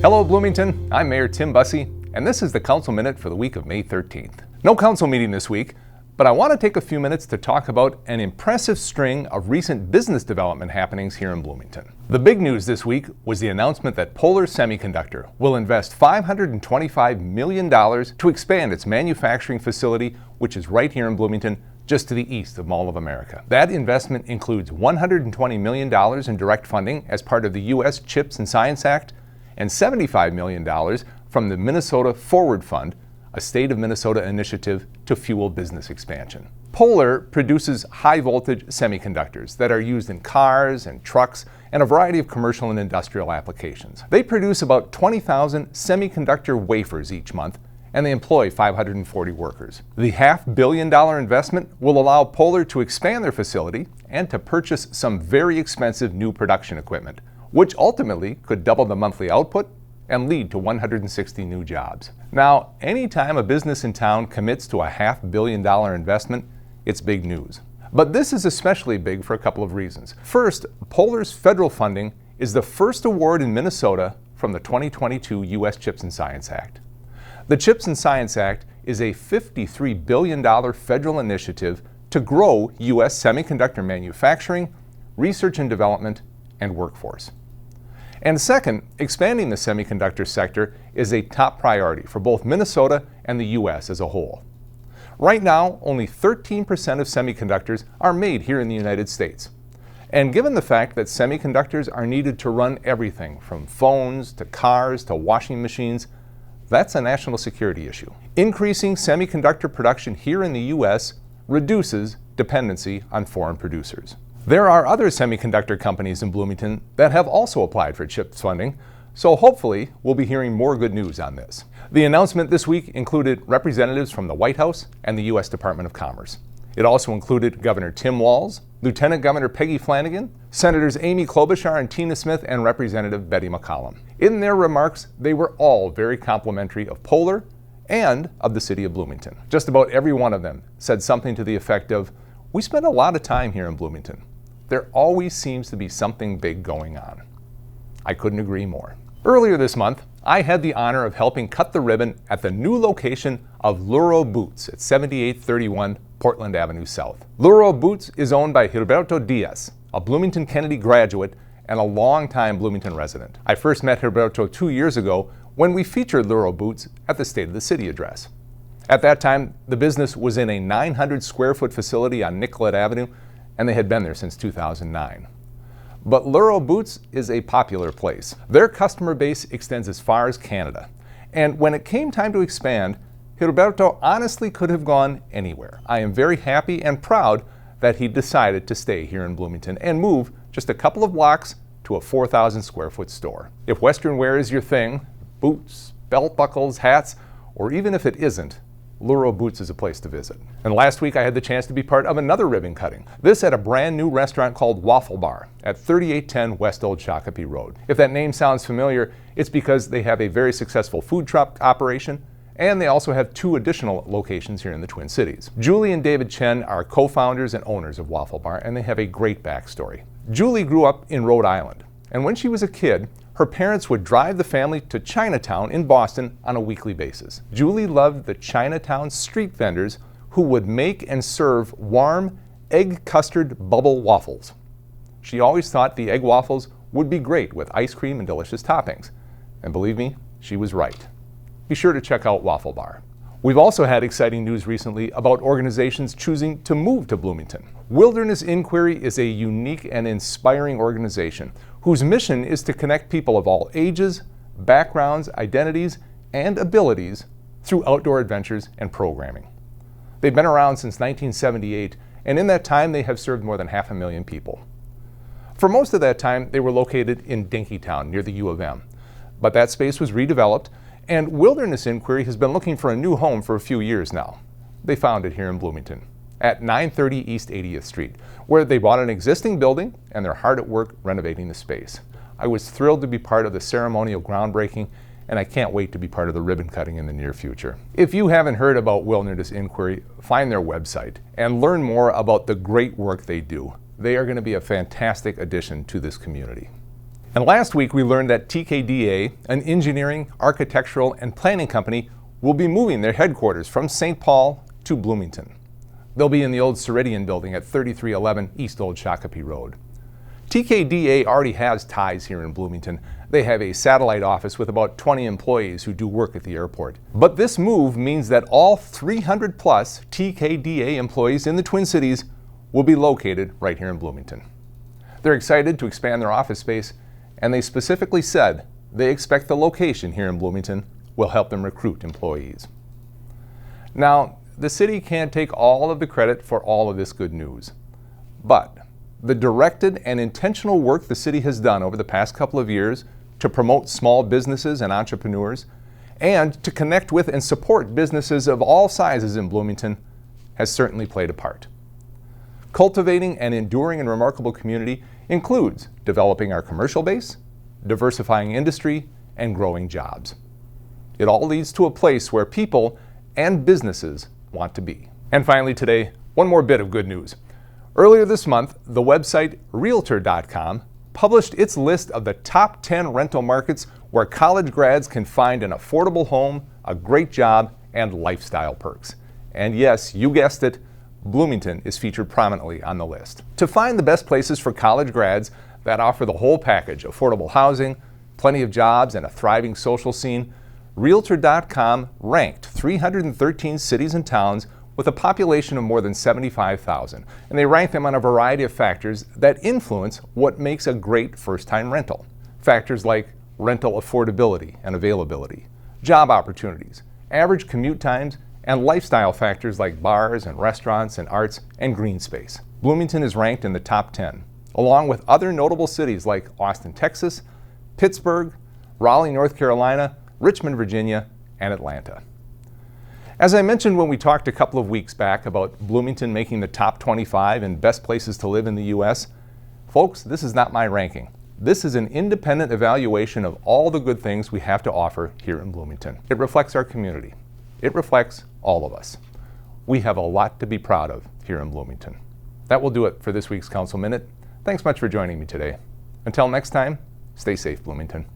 Hello Bloomington, I'm Mayor Tim Busse, and this is the Council Minute for the week of May 13th. No council meeting this week, but I want to take a few minutes to talk about an impressive string of recent business development happenings here in Bloomington. The big news this week was the announcement that Polar Semiconductor will invest $525 million to expand its manufacturing facility, which is right here in Bloomington, just to the east of Mall of America. That investment includes $120 million in direct funding as part of the U.S. CHIPS and Science Act, and $75 million from the Minnesota Forward Fund, a state of Minnesota initiative to fuel business expansion. Polar produces high-voltage semiconductors that are used in cars and trucks and a variety of commercial and industrial applications. They produce about 20,000 semiconductor wafers each month, and they employ 540 workers. The $500 million investment will allow Polar to expand their facility and to purchase some very expensive new production equipment, which ultimately could double the monthly output and lead to 160 new jobs. Now, anytime a business in town commits to a $500 million investment, it's big news. But this is especially big for a couple of reasons. First, Polar's federal funding is the first award in Minnesota from the 2022 U.S. CHIPS and Science Act. The CHIPS and Science Act is a $53 billion federal initiative to grow U.S. semiconductor manufacturing, research and development, and workforce. And second, expanding the semiconductor sector is a top priority for both Minnesota and the U.S. as a whole. Right now, only 13% of semiconductors are made here in the United States. And given the fact that semiconductors are needed to run everything from phones to cars to washing machines, that's a national security issue. Increasing semiconductor production here in the U.S. reduces dependency on foreign producers. There are other semiconductor companies in Bloomington that have also applied for CHIPS funding, so hopefully we'll be hearing more good news on this. The announcement this week included representatives from the White House and the U.S. Department of Commerce. It also included Governor Tim Walz, Lieutenant Governor Peggy Flanagan, Senators Amy Klobuchar and Tina Smith, and Representative Betty McCollum. In their remarks, they were all very complimentary of Polar and of the city of Bloomington. Just about every one of them said something to the effect of, "We spend a lot of time here in Bloomington. There always seems to be something big going on." I couldn't agree more. Earlier this month, I had the honor of helping cut the ribbon at the new location of Luro Boots at 7831 Portland Avenue South. Luro Boots is owned by Gilberto Diaz, a Bloomington Kennedy graduate and a longtime Bloomington resident. I first met Gilberto 2 years ago when we featured Luro Boots at the State of the City address. At that time, the business was in a 900 square foot facility on Nicollet Avenue, and they had been there since 2009. But Luro Boots is a popular place. Their customer base extends as far as Canada. And when it came time to expand, Gilberto honestly could have gone anywhere. I am very happy and proud that he decided to stay here in Bloomington and move just a couple of blocks to a 4,000 square foot store. If Western wear is your thing, boots, belt buckles, hats, or even if it isn't, Luro Boots is a place to visit. And last week I had the chance to be part of another ribbon cutting. This at a brand new restaurant called Waffle Bar at 3810 West Old Shakopee Road. If that name sounds familiar, it's because they have a very successful food truck operation, and they also have 2 additional locations here in the Twin Cities. Julie and David Chen are co-founders and owners of Waffle Bar, and they have a great backstory. Julie grew up in Rhode Island, and when she was a kid, her parents would drive the family to Chinatown in Boston on a weekly basis. Julie loved the Chinatown street vendors who would make and serve warm egg custard bubble waffles. She always thought the egg waffles would be great with ice cream and delicious toppings. And believe me, she was right. Be sure to check out Waffle Bar. We've also had exciting news recently about organizations choosing to move to Bloomington. Wilderness Inquiry is a unique and inspiring organization whose mission is to connect people of all ages, backgrounds, identities, and abilities through outdoor adventures and programming. They've been around since 1978, and in that time they have served more than 500,000 people. For most of that time, they were located in Dinkytown near the U of M, but that space was redeveloped, and Wilderness Inquiry has been looking for a new home for a few years now. They found it here in Bloomington at 930 East 80th Street, where they bought an existing building and they're hard at work renovating the space. I was thrilled to be part of the ceremonial groundbreaking, and I can't wait to be part of the ribbon cutting in the near future. If you haven't heard about Wilderness Inquiry, find their website and learn more about the great work they do. They are going to be a fantastic addition to this community. And last week we learned that TKDA, an engineering, architectural, and planning company, will be moving their headquarters from St. Paul to Bloomington. They'll be in the old Ceridian building at 3311 East Old Shakopee Road. TKDA already has ties here in Bloomington. They have a satellite office with about 20 employees who do work at the airport. But this move means that all 300 plus TKDA employees in the Twin Cities will be located right here in Bloomington. They're excited to expand their office space, and they specifically said they expect the location here in Bloomington will help them recruit employees. Now, the city can't take all of the credit for all of this good news, but the directed and intentional work the city has done over the past couple of years to promote small businesses and entrepreneurs and to connect with and support businesses of all sizes in Bloomington has certainly played a part. Cultivating an enduring and remarkable community includes developing our commercial base, diversifying industry, and growing jobs. It all leads to a place where people and businesses want to be. And finally today, one more bit of good news. Earlier this month, the website Realtor.com published its list of the top 10 rental markets where college grads can find an affordable home, a great job, and lifestyle perks. And yes, you guessed it, Bloomington is featured prominently on the list. To find the best places for college grads that offer the whole package, affordable housing, plenty of jobs, and a thriving social scene, Realtor.com ranked 313 cities and towns with a population of more than 75,000, and they rank them on a variety of factors that influence what makes a great first-time rental. Factors like rental affordability and availability, job opportunities, average commute times, and lifestyle factors like bars and restaurants and arts and green space. Bloomington is ranked in the top 10, along with other notable cities like Austin, Texas, Pittsburgh, Raleigh, North Carolina, Richmond, Virginia, and Atlanta. As I mentioned when we talked a couple of weeks back about Bloomington making the top 25 and best places to live in the U.S., folks, this is not my ranking. This is an independent evaluation of all the good things we have to offer here in Bloomington. It reflects our community. It reflects all of us. We have a lot to be proud of here in Bloomington. That will do it for this week's Council Minute. Thanks much for joining me today. Until next time, stay safe, Bloomington.